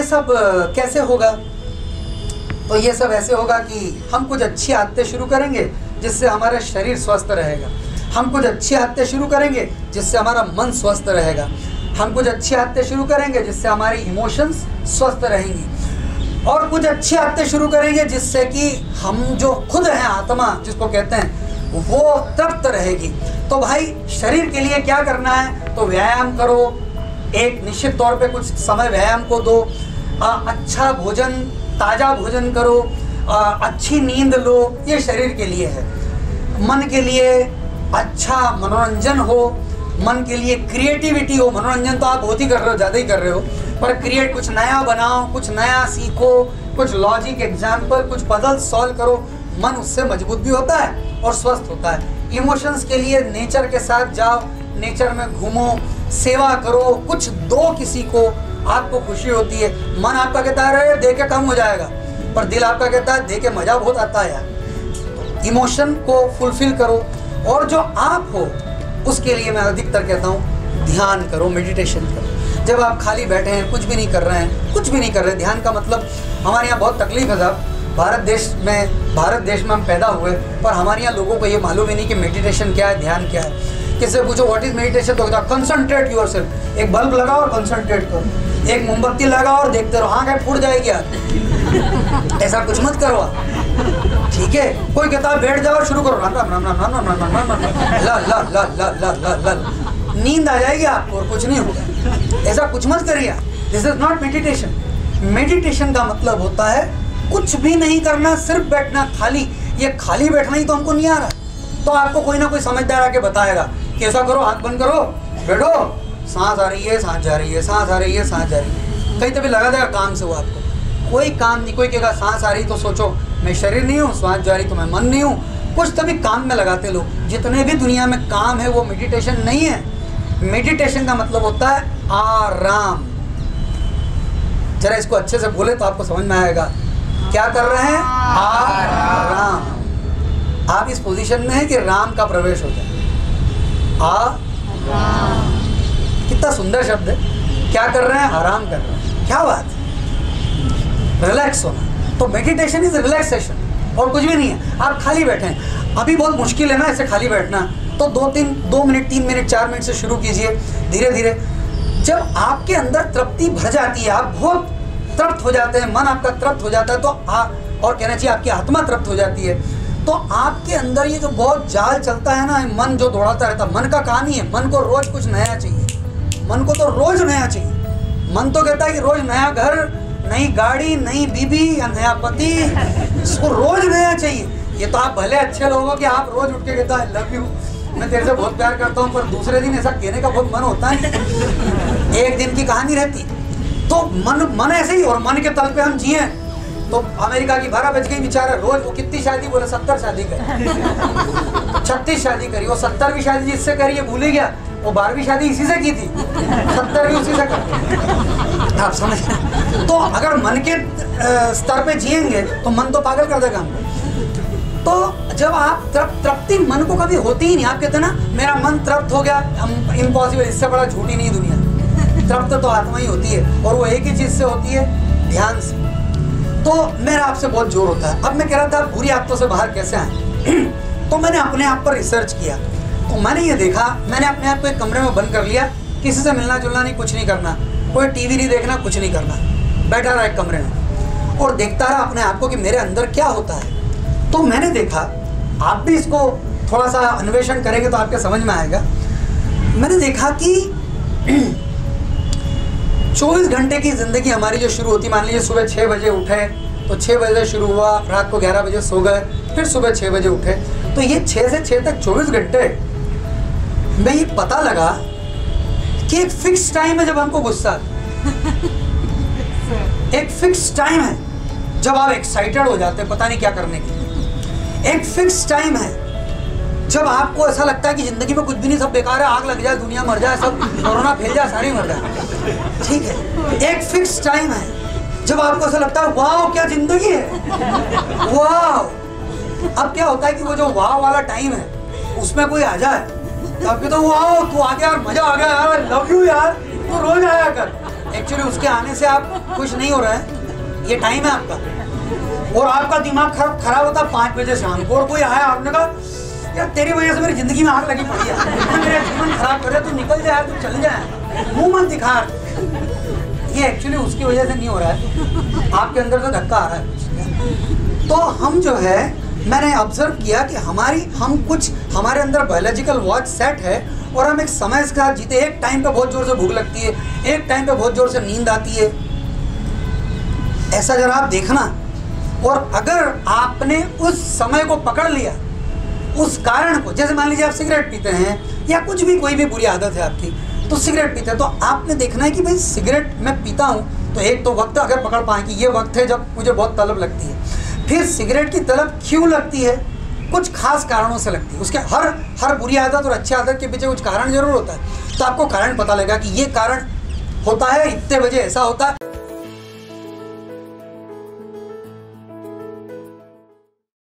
सब कैसे होगा? तो ये सब ऐसे होगा कि हम कुछ अच्छी आदतें शुरू करेंगे जिससे हमारा शरीर स्वस्थ रहेगा। हम कुछ अच्छी आदतें शुरू करेंगे जिससे हमारा मन स्वस्थ रहेगा। हम कुछ अच्छी आदतें शुरू करेंगे जिससे हमारी इमोशंस स्वस्थ रहेंगी। और कुछ अच्छी आदतें शुरू करेंगे जिससे कि हम जो खुद हैं, आत्मा जिसको कहते हैं, वो तृप्त रहेगी। तो भाई शरीर के लिए क्या करना है? तो व्यायाम करो, एक निश्चित तौर पे कुछ समय व्यायाम को दो, अच्छा भोजन, ताज़ा भोजन करो, अच्छी नींद लो, ये शरीर के लिए है। मन के लिए अच्छा मनोरंजन हो, मन के लिए क्रिएटिविटी हो। मनोरंजन तो आप बहुत ही कर रहे हो, ज़्यादा ही कर रहे हो, पर क्रिएट कुछ नया बनाओ, कुछ नया सीखो, कुछ लॉजिक एग्जाम्पल, कुछ पजल सॉल्व करो। मन उससे मजबूत भी होता है और स्वस्थ होता है। इमोशंस के लिए नेचर के साथ जाओ, नेचर में घूमो, सेवा करो, कुछ दो किसी को, आपको खुशी होती है। मन आपका कहता है अरे दे के कम हो जाएगा, पर दिल आपका कहता है दे के मजा बहुत आता है यार। इमोशन को फुलफिल करो। और जो आप हो उसके लिए मैं अधिकतर कहता हूँ ध्यान करो, मेडिटेशन करो। जब आप खाली बैठे हैं, कुछ भी नहीं कर रहे हैं, कुछ भी नहीं कर रहे, ध्यान का मतलब हमारे यहाँ बहुत तकलीफ है साहब। भारत देश में हम पैदा हुए, पर हमारे यहाँ लोगों को ये मालूम ही नहीं कि मेडिटेशन क्या है, ध्यान क्या है। किससे पूछो व्हाट इज मेडिटेशन, तो कहता कंसंट्रेट योरसेल्फ। एक बल्ब लगाओ और कंसंट्रेट करो, एक मोमबत्ती लगाओ और देखते रहो, हाँ क्या फूट जाएगी यार। ऐसा कुछ मत करो आप, ठीक है? कोई कहता है बैठ जाओ और शुरू करो, राम राम राम राम राम राम राम राम राम, ला ला ला ला ला ला ला, नींद आ जाएगी आपको और कुछ नहीं होगा। ऐसा कुछ मत करिए, this is not meditation. Meditation का मतलब होता है कुछ भी नहीं करना, सिर्फ बैठना, खाली। ये खाली बैठना ही तो हमको नहीं आ रहा, तो आपको कोई ना कोई समझदार आके बताएगा कि ऐसा करो, हाथ बंद करो, बैठो, सांस आ रही है, सांस जा रही है, सांस आ रही है, सांस जा रही है। कहीं तभी लगा देगा काम से वो आपको। कोई काम नहीं। कोई कहेगा सांस आ रही तो सोचो मैं शरीर नहीं हूँ, सांस जा रही तो मैं मन नहीं हूँ। कुछ तभी काम में लगाते लोग। जितने भी दुनिया में काम है वो मेडिटेशन नहीं है। मेडिटेशन का मतलब होता है आराम। जरा इसको अच्छे से बोले तो आपको समझ में आएगा। क्या कर रहे हैं? आराम। आप इस पोजीशन में हैं कि राम का प्रवेश हो जाए। कितना सुंदर शब्द है। क्या कर रहे हैं? आराम कर रहे हैं। क्या बात है, रिलैक्स होना। तो मेडिटेशन इज रिलैक्सेशन और कुछ भी नहीं है। आप खाली बैठे हैं, अभी बहुत मुश्किल है ना ऐसे खाली बैठना, तो 2 मिनट 3 मिनट 4 मिनट से शुरू कीजिए धीरे धीरे। जब आपके अंदर तृप्ति भर जाती है, आप बहुत तृप्त हो जाते हैं, मन आपका तृप्त हो जाता है, तो और कहना चाहिए आपकी आत्मा तृप्त हो जाती है, तो आपके अंदर ये जो बहुत जाल चलता है ना, मन जो दौड़ाता रहता है, मन का कहानी है। मन को रोज कुछ नया चाहिए। मन को तो रोज नया चाहिए। मन तो कहता है कि रोज नया घर, नई गाड़ी, नई बीबी या नया पति, इसको रोज नया चाहिए। ये तो आप भले अच्छे लोगों कि आप रोज उठ के कहता है लव यू, मैं तेरे से बहुत प्यार करता हूँ, पर दूसरे दिन ऐसा कहने का बहुत मन होता है। एक दिन की कहानी रहती। तो मन ऐसे ही, और मन के तल पे हम जिए। तो अमेरिका की 12 बज गई बेचारा, रोज वो कितनी शादी बोले 70 शादी करी, 36 शादी करी, वो 70वीं शादी जिससे करी है भूल ही गया, वो 12वीं शादी इसी से की थी, 70वीं उसी से कर। आप समझ। तो अगर मन के स्तर पे जिएंगे तो मन तो पागल कर देगा हमको। तो जब आप तृप्ति मन को कभी होती ही नहीं। आप कहते हैं ना मेरा मन तृप्त हो गया, इम्पॉसिबल, इससे बड़ा झूठी नहीं दुनिया। तृप्त तो आत्मा ही होती है, और वो एक ही चीज से होती है, ध्यान से। तो मेरा आपसे बहुत जोर होता है। अब मैं कह रहा था बुरी आदतों से बाहर कैसे आए। तो मैंने अपने आप पर रिसर्च किया, तो मैंने ये देखा, मैंने अपने आप को एक कमरे में बंद कर लिया, किसी से मिलना जुलना नहीं, कुछ नहीं करना, कोई टीवी नहीं देखना, कुछ नहीं करना, बैठा रहा एक कमरे में और देखता रहा अपने आप को कि मेरे अंदर क्या होता है। तो मैंने देखा, आप भी इसको थोड़ा सा अन्वेषण करेंगे तो आपके समझ में आएगा। मैंने देखा कि 24 घंटे की ज़िंदगी हमारी जो शुरू होती, मान लीजिए सुबह 6 बजे उठे तो 6 बजे शुरू हुआ, रात को 11 बजे सो गए, फिर सुबह 6 बजे उठे, तो ये 6 से 6 तक 24 घंटे में ये पता लगा कि एक फिक्स टाइम है जब हमको गुस्सा, एक फिक्स टाइम है जब आप एक्साइटेड हो जाते हैं पता नहीं क्या करने के लिए, एक फिक्स टाइम है जब आपको ऐसा लगता है कि जिंदगी में कुछ भी नहीं, सब बेकार है, आग लग जाए, दुनिया मर जाए, सब कोरोना फैल जाए, सारे मर जाए, ठीक है। एक फिक्स टाइम है जब आपको ऐसा लगता है वाह क्या जिंदगी है, वाह। अब क्या होता है कि वो जो वाह वाला टाइम है उसमें कोई आ जाए तो आप कहते हो वाह तू आ गया यार, मजा आ गया यार, लव यू यार, तू रोज आया कर, एक्चुअली उसके आने से आप खुश नहीं हो रहे हैं, ये टाइम है आपका, और आपका दिमाग खराब होता 5 बजे शाम को, और कोई आया आपने कहा यार तेरी वजह से मेरी जिंदगी में आग लगी पड़ी है, मेरा जीवन खराब कर रहा है, तू निकल जाए, तू चल जाए, मुंह मत दिखा। ये एक्चुअली उसकी वजह से नहीं हो रहा है, आपके अंदर से धक्का आ रहा है। तो हम जो है, मैंने ऑब्जर्व किया कि हमारे अंदर बायोलॉजिकल वॉच सेट है और हम एक समय के साथ जीते। एक टाइम पे बहुत जोर से भूख लगती है, एक टाइम पे बहुत जोर से नींद आती है, ऐसा जरा आप देखना। और अगर आपने उस समय को पकड़ लिया, उस कारण को, जैसे मान लीजिए आप सिगरेट पीते हैं या कुछ भी, कोई भी बुरी आदत है आपकी, तो सिगरेट पीते हैं, तो आपने देखना है कि भाई सिगरेट मैं पीता हूँ तो एक तो वक्त अगर पकड़ पाए कि ये वक्त है जब मुझे बहुत तलब लगती है। फिर सिगरेट की तलब क्यों लगती है? कुछ खास कारणों से लगती है। उसके हर बुरी आदत और अच्छी आदत के पीछे कुछ कारण जरूर होता है, तो आपको कारण पता लगेगा कि ये कारण होता है, इतने बजे ऐसा होता है।